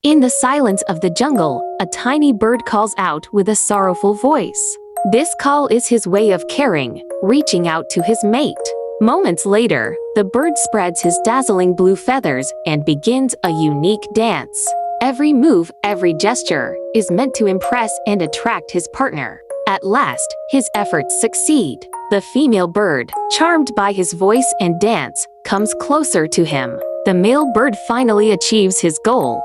In the silence of the jungle, a tiny bird calls out with a sorrowful voice. This call is his way of caring, reaching out to his mate. Moments later, the bird spreads his dazzling blue feathers and begins a unique dance. Every move, every gesture, is meant to impress and attract his partner. At last, his efforts succeed. The female bird, charmed by his voice and dance, comes closer to him. The male bird finally achieves his goal,